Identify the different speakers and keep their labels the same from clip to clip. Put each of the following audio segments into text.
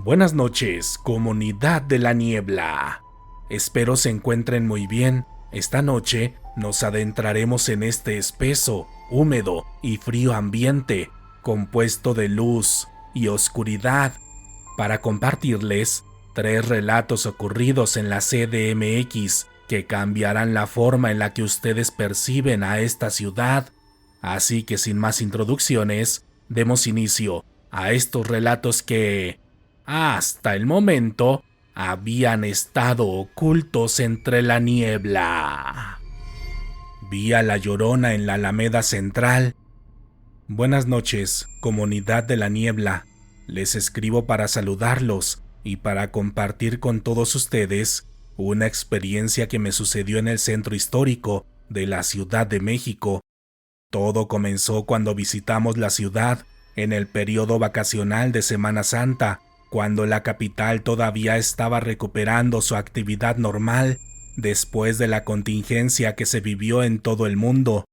Speaker 1: Buenas noches, comunidad de la niebla. Espero se encuentren muy bien. Esta noche nos adentraremos en este espeso, húmedo y frío ambiente, compuesto de luz y oscuridad, para compartirles 3 relatos ocurridos en la CDMX que cambiarán la forma en la que ustedes perciben a esta ciudad. Así que sin más introducciones, demos inicio a estos relatos que, hasta el momento, habían estado ocultos entre la niebla. Vi a la Llorona en la Alameda Central. Buenas noches, comunidad de la niebla. Les escribo para saludarlos y para compartir con todos ustedes una experiencia que me sucedió en el centro histórico de la Ciudad de México. Todo comenzó cuando visitamos la ciudad en el periodo vacacional de Semana Santa, cuando la capital todavía estaba recuperando su actividad normal después de la contingencia que se vivió en todo el mundo.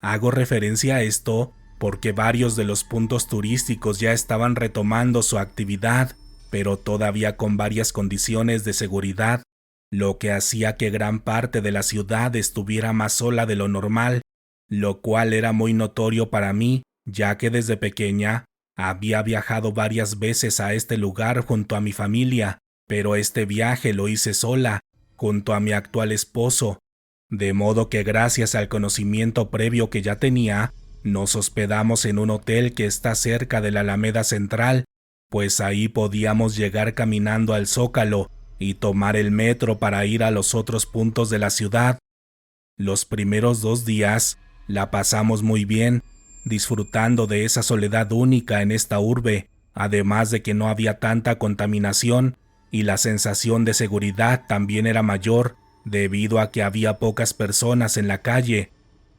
Speaker 1: Hago referencia a esto porque varios de los puntos turísticos ya estaban retomando su actividad, pero todavía con varias condiciones de seguridad, lo que hacía que gran parte de la ciudad estuviera más sola de lo normal, lo cual era muy notorio para mí, ya que desde pequeña había viajado varias veces a este lugar junto a mi familia, pero este viaje lo hice sola, junto a mi actual esposo, de modo que gracias al conocimiento previo que ya tenía, nos hospedamos en un hotel que está cerca de la Alameda Central, pues ahí podíamos llegar caminando al Zócalo y tomar el metro para ir a los otros puntos de la ciudad. Los primeros 2 días la pasamos muy bien, disfrutando de esa soledad única en esta urbe, además de que no había tanta contaminación y la sensación de seguridad también era mayor debido a que había pocas personas en la calle,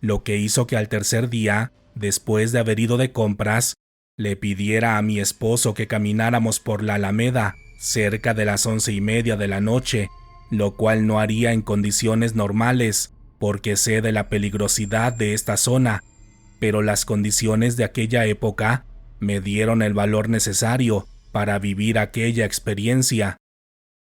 Speaker 1: lo que hizo que al tercer día, después de haber ido de compras, le pidiera a mi esposo que camináramos por la Alameda cerca de las 11:30 de la noche, lo cual no haría en condiciones normales, porque sé de la peligrosidad de esta zona, pero las condiciones de aquella época me dieron el valor necesario para vivir aquella experiencia.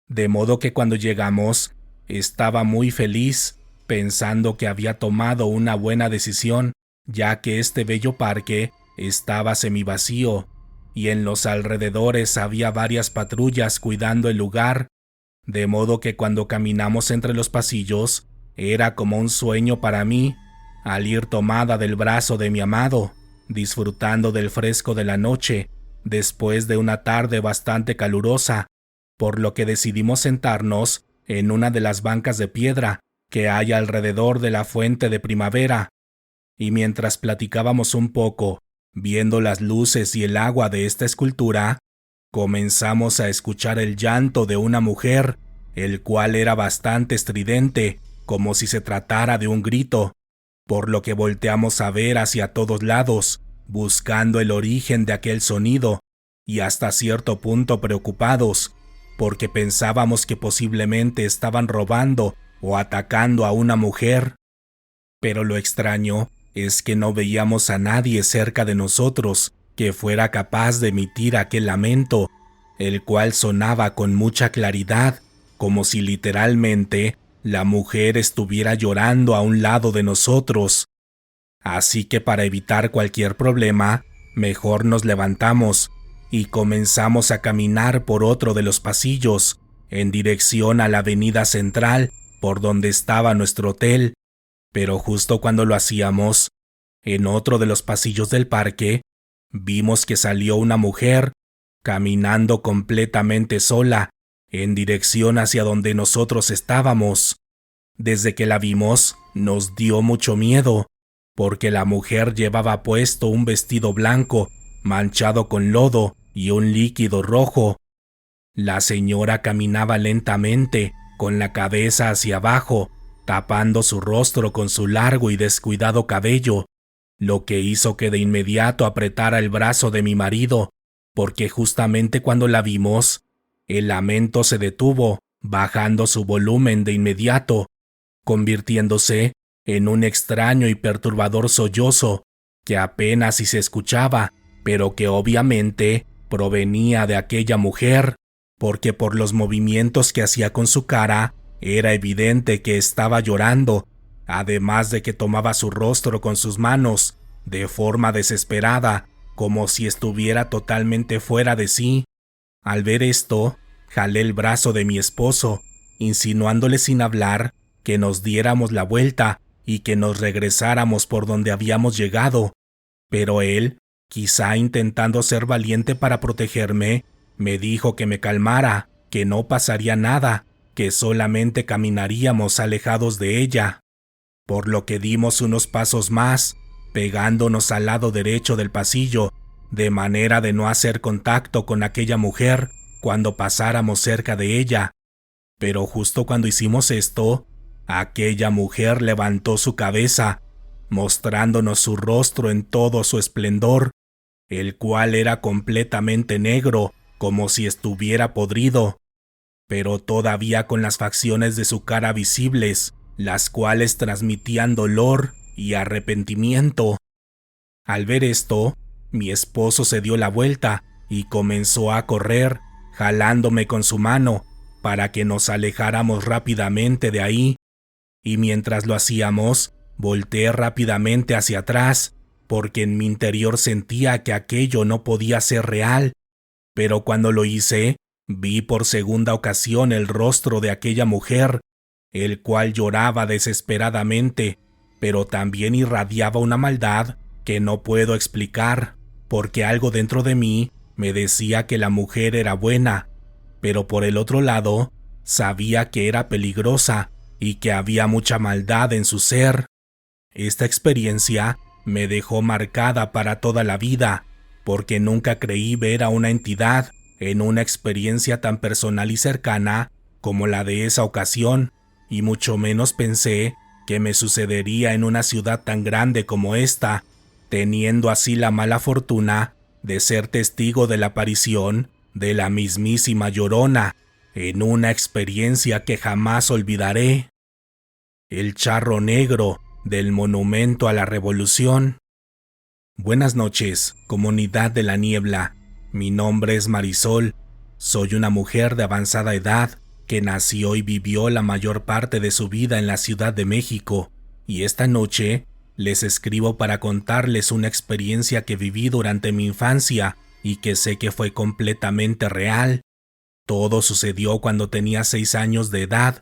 Speaker 1: De modo que cuando llegamos, estaba muy feliz, pensando que había tomado una buena decisión, ya que este bello parque estaba semivacío, y en los alrededores había varias patrullas cuidando el lugar, de modo que cuando caminamos entre los pasillos, era como un sueño para mí, al ir tomada del brazo de mi amado, disfrutando del fresco de la noche, después de una tarde bastante calurosa, por lo que decidimos sentarnos en una de las bancas de piedra que hay alrededor de la fuente de primavera, y mientras platicábamos un poco, viendo las luces y el agua de esta escultura, comenzamos a escuchar el llanto de una mujer, el cual era bastante estridente, como si se tratara de un grito, por lo que volteamos a ver hacia todos lados, buscando el origen de aquel sonido, y hasta cierto punto preocupados, porque pensábamos que posiblemente estaban robando o atacando a una mujer. Pero lo extraño es que no veíamos a nadie cerca de nosotros que fuera capaz de emitir aquel lamento, el cual sonaba con mucha claridad, como si literalmente la mujer estuviera llorando a un lado de nosotros. Así que para evitar cualquier problema, mejor nos levantamos y comenzamos a caminar por otro de los pasillos, en dirección a la avenida central, por donde estaba nuestro hotel. Pero justo cuando lo hacíamos, en otro de los pasillos del parque, vimos que salió una mujer, caminando completamente sola, en dirección hacia donde nosotros estábamos. Desde que la vimos, nos dio mucho miedo, porque la mujer llevaba puesto un vestido blanco, manchado con lodo y un líquido rojo. La señora caminaba lentamente, con la cabeza hacia abajo, tapando su rostro con su largo y descuidado cabello, lo que hizo que de inmediato apretara el brazo de mi marido, porque justamente cuando la vimos, el lamento se detuvo, bajando su volumen de inmediato, convirtiéndose en un extraño y perturbador sollozo que apenas si se escuchaba, pero que obviamente provenía de aquella mujer, porque por los movimientos que hacía con su cara, era evidente que estaba llorando, además de que tomaba su rostro con sus manos, de forma desesperada, como si estuviera totalmente fuera de sí. Al ver esto, jalé el brazo de mi esposo, insinuándole sin hablar que nos diéramos la vuelta y que nos regresáramos por donde habíamos llegado, pero él, quizá intentando ser valiente para protegerme, me dijo que me calmara, que no pasaría nada, que solamente caminaríamos alejados de ella, por lo que dimos unos pasos más, pegándonos al lado derecho del pasillo, de manera de no hacer contacto con aquella mujer cuando pasáramos cerca de ella. Pero justo cuando hicimos esto, aquella mujer levantó su cabeza, mostrándonos su rostro en todo su esplendor, el cual era completamente negro, como si estuviera podrido, pero todavía con las facciones de su cara visibles, las cuales transmitían dolor y arrepentimiento. Al ver esto, mi esposo se dio la vuelta y comenzó a correr, jalándome con su mano para que nos alejáramos rápidamente de ahí, y mientras lo hacíamos, volteé rápidamente hacia atrás, porque en mi interior sentía que aquello no podía ser real, pero cuando lo hice, vi por segunda ocasión el rostro de aquella mujer, el cual lloraba desesperadamente, pero también irradiaba una maldad que no puedo explicar, porque algo dentro de mí me decía que la mujer era buena, pero por el otro lado, sabía que era peligrosa y que había mucha maldad en su ser. Esta experiencia me dejó marcada para toda la vida, porque nunca creí ver a una entidad en una experiencia tan personal y cercana como la de esa ocasión, y mucho menos pensé que me sucedería en una ciudad tan grande como esta, teniendo así la mala fortuna de ser testigo de la aparición de la mismísima Llorona, en una experiencia que jamás olvidaré. El charro negro del Monumento a la Revolución. Buenas noches, comunidad de la niebla. Mi nombre es Marisol. Soy una mujer de avanzada edad que nació y vivió la mayor parte de su vida en la Ciudad de México, y esta noche les escribo para contarles una experiencia que viví durante mi infancia y que sé que fue completamente real. Todo sucedió cuando tenía 6 años de edad.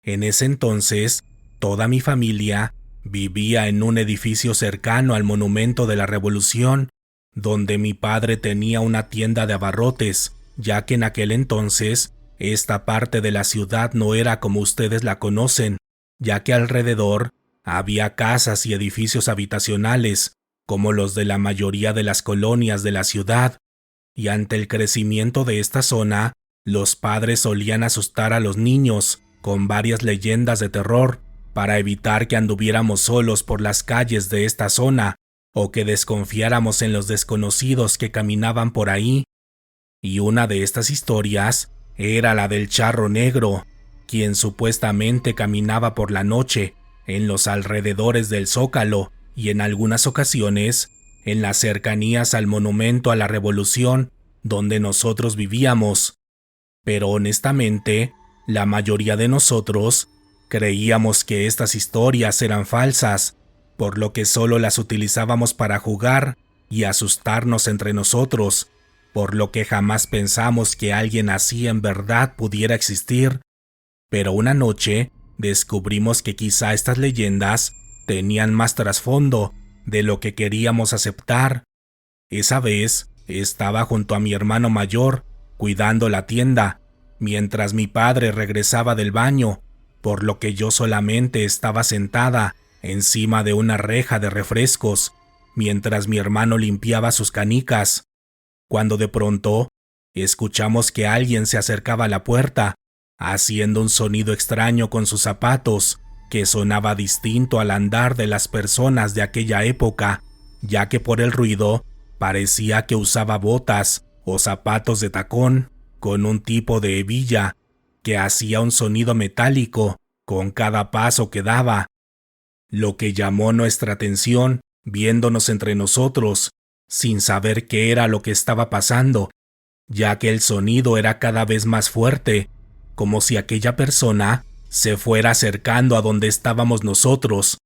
Speaker 1: En ese entonces, toda mi familia vivía en un edificio cercano al Monumento de la Revolución, donde mi padre tenía una tienda de abarrotes, ya que en aquel entonces esta parte de la ciudad no era como ustedes la conocen, ya que alrededor había casas y edificios habitacionales, como los de la mayoría de las colonias de la ciudad, y ante el crecimiento de esta zona, los padres solían asustar a los niños con varias leyendas de terror, para evitar que anduviéramos solos por las calles de esta zona o que desconfiáramos en los desconocidos que caminaban por ahí. Y una de estas historias era la del charro negro, quien supuestamente caminaba por la noche en los alrededores del Zócalo y en algunas ocasiones en las cercanías al Monumento a la Revolución donde nosotros vivíamos. Pero honestamente, la mayoría de nosotros creíamos que estas historias eran falsas, por lo que solo las utilizábamos para jugar y asustarnos entre nosotros, por lo que jamás pensamos que alguien así en verdad pudiera existir. Pero una noche descubrimos que quizá estas leyendas tenían más trasfondo de lo que queríamos aceptar. Esa vez estaba junto a mi hermano mayor, cuidando la tienda, mientras mi padre regresaba del baño, por lo que yo solamente estaba sentada encima de una reja de refrescos, mientras mi hermano limpiaba sus canicas, cuando de pronto escuchamos que alguien se acercaba a la puerta, haciendo un sonido extraño con sus zapatos, que sonaba distinto al andar de las personas de aquella época, ya que por el ruido parecía que usaba botas o zapatos de tacón con un tipo de hebilla que hacía un sonido metálico con cada paso que daba. Lo que llamó nuestra atención, viéndonos entre nosotros, sin saber qué era lo que estaba pasando, ya que el sonido era cada vez más fuerte, como si aquella persona se fuera acercando a donde estábamos nosotros,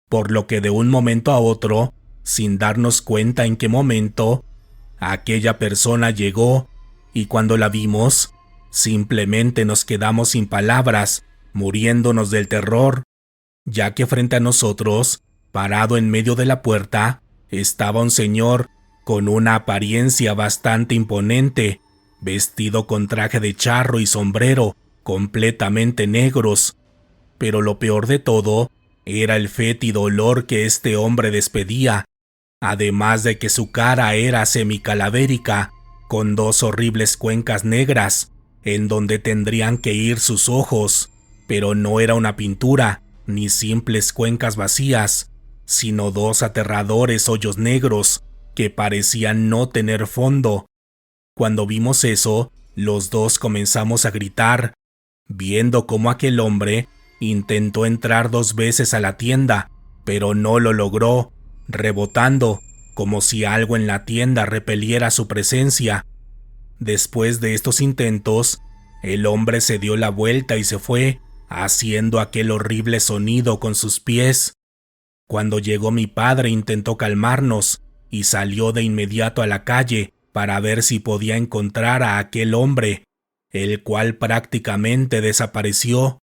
Speaker 1: por lo que de un momento a otro, sin darnos cuenta en qué momento, aquella persona llegó y cuando la vimos, simplemente nos quedamos sin palabras, muriéndonos del terror, ya que frente a nosotros, parado en medio de la puerta, estaba un señor con una apariencia bastante imponente, vestido con traje de charro y sombrero, completamente negros. Pero lo peor de todo era el fétido olor que este hombre despedía, además de que su cara era semicalavérica, con dos horribles cuencas negras, en donde tendrían que ir sus ojos, pero no era una pintura, ni simples cuencas vacías, sino dos aterradores hoyos negros que parecían no tener fondo. Cuando vimos eso, los dos comenzamos a gritar, viendo cómo aquel hombre intentó entrar 2 veces a la tienda, pero no lo logró, rebotando, como si algo en la tienda repeliera su presencia. Después de estos intentos, el hombre se dio la vuelta y se fue, haciendo aquel horrible sonido con sus pies. Cuando llegó mi padre intentó calmarnos y salió de inmediato a la calle para ver si podía encontrar a aquel hombre, el cual prácticamente desapareció.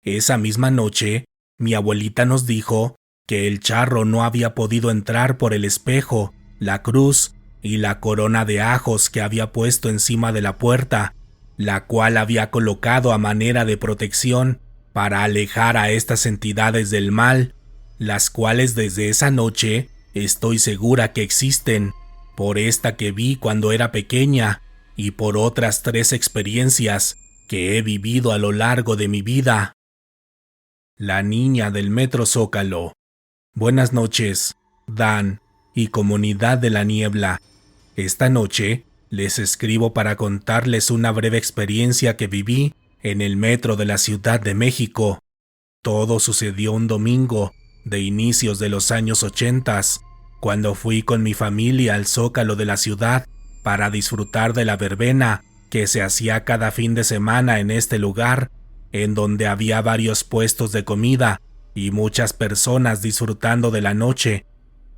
Speaker 1: Esa misma noche, mi abuelita nos dijo que el charro no había podido entrar por el espejo, la cruz y la corona de ajos que había puesto encima de la puerta, la cual había colocado a manera de protección para alejar a estas entidades del mal, las cuales desde esa noche estoy segura que existen, por esta que vi cuando era pequeña y por otras 3 experiencias que he vivido a lo largo de mi vida. La niña del Metro Zócalo. Buenas noches, Dan y comunidad de la niebla. Esta noche les escribo para contarles una breve experiencia que viví en el metro de la Ciudad de México. Todo sucedió un domingo de inicios de los años 80, cuando fui con mi familia al Zócalo de la ciudad para disfrutar de la verbena que se hacía cada fin de semana en este lugar, en donde había varios puestos de comida y muchas personas disfrutando de la noche,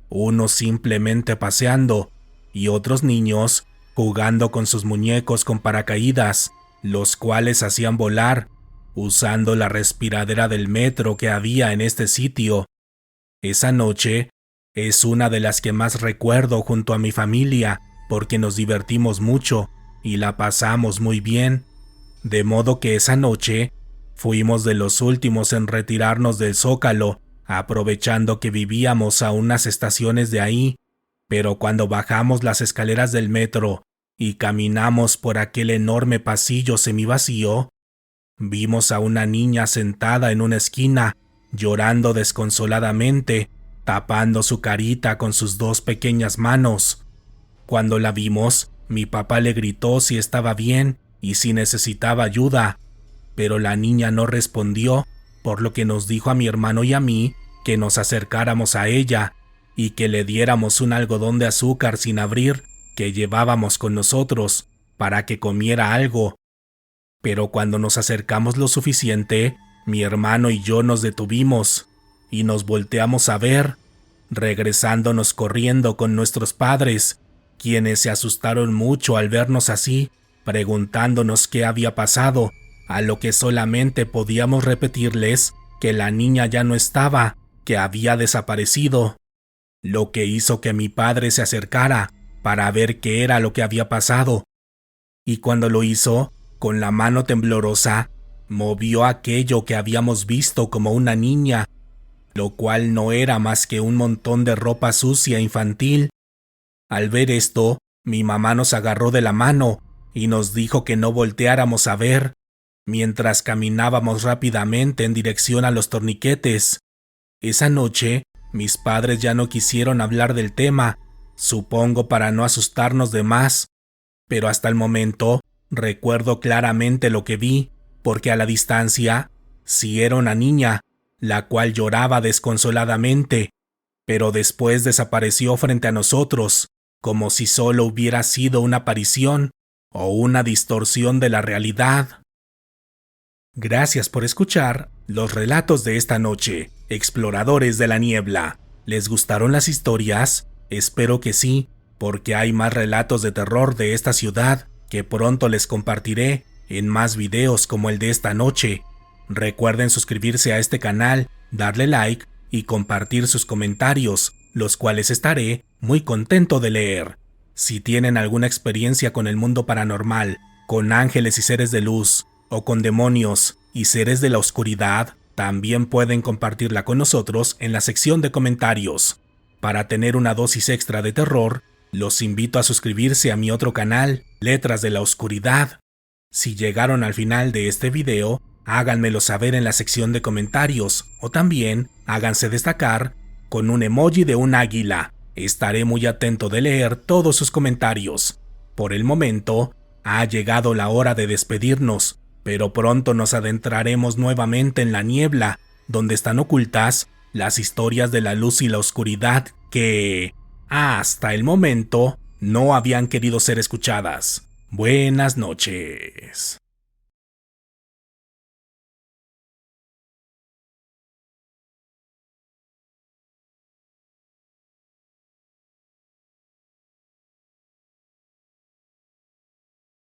Speaker 1: unos simplemente paseando y otros niños jugando con sus muñecos con paracaídas, los cuales hacían volar, usando la respiradera del metro que había en este sitio. Esa noche es una de las que más recuerdo junto a mi familia porque nos divertimos mucho y la pasamos muy bien, de modo que esa noche fuimos de los últimos en retirarnos del Zócalo, aprovechando que vivíamos a unas estaciones de ahí, pero cuando bajamos las escaleras del metro y caminamos por aquel enorme pasillo semivacío, vimos a una niña sentada en una esquina, llorando desconsoladamente, tapando su carita con sus 2 pequeñas manos. Cuando la vimos, mi papá le gritó si estaba bien y si necesitaba ayuda, pero la niña no respondió, por lo que nos dijo a mi hermano y a mí que nos acercáramos a ella y que le diéramos un algodón de azúcar sin abrir que llevábamos con nosotros para que comiera algo. Pero cuando nos acercamos lo suficiente, mi hermano y yo nos detuvimos y nos volteamos a ver, regresándonos corriendo con nuestros padres, quienes se asustaron mucho al vernos así, preguntándonos qué había pasado, a lo que solamente podíamos repetirles que la niña ya no estaba, que había desaparecido, lo que hizo que mi padre se acercara para ver qué era lo que había pasado. Y cuando lo hizo, con la mano temblorosa, movió aquello que habíamos visto como una niña, lo cual no era más que un montón de ropa sucia infantil. Al ver esto, mi mamá nos agarró de la mano y nos dijo que no volteáramos a ver, mientras caminábamos rápidamente en dirección a los torniquetes. Esa noche, mis padres ya no quisieron hablar del tema, supongo para no asustarnos de más, pero hasta el momento recuerdo claramente lo que vi, porque a la distancia sí era una niña, la cual lloraba desconsoladamente, pero después desapareció frente a nosotros, como si solo hubiera sido una aparición, o una distorsión de la realidad. Gracias por escuchar los relatos de esta noche, exploradores de la niebla. ¿Les gustaron las historias? Espero que sí, porque hay más relatos de terror de esta ciudad que pronto les compartiré en más videos como el de esta noche. Recuerden suscribirse a este canal, darle like y compartir sus comentarios, los cuales estaré muy contento de leer. Si tienen alguna experiencia con el mundo paranormal, con ángeles y seres de luz, o con demonios y seres de la oscuridad, también pueden compartirla con nosotros en la sección de comentarios. Para tener una dosis extra de terror, los invito a suscribirse a mi otro canal, Letras de la Oscuridad. Si llegaron al final de este video, háganmelo saber en la sección de comentarios, o también háganse destacar con un emoji de un águila. Estaré muy atento de leer todos sus comentarios. Por el momento, ha llegado la hora de despedirnos, pero pronto nos adentraremos nuevamente en la niebla, donde están ocultas las historias de la luz y la oscuridad que, hasta el momento, no habían querido ser escuchadas. Buenas noches.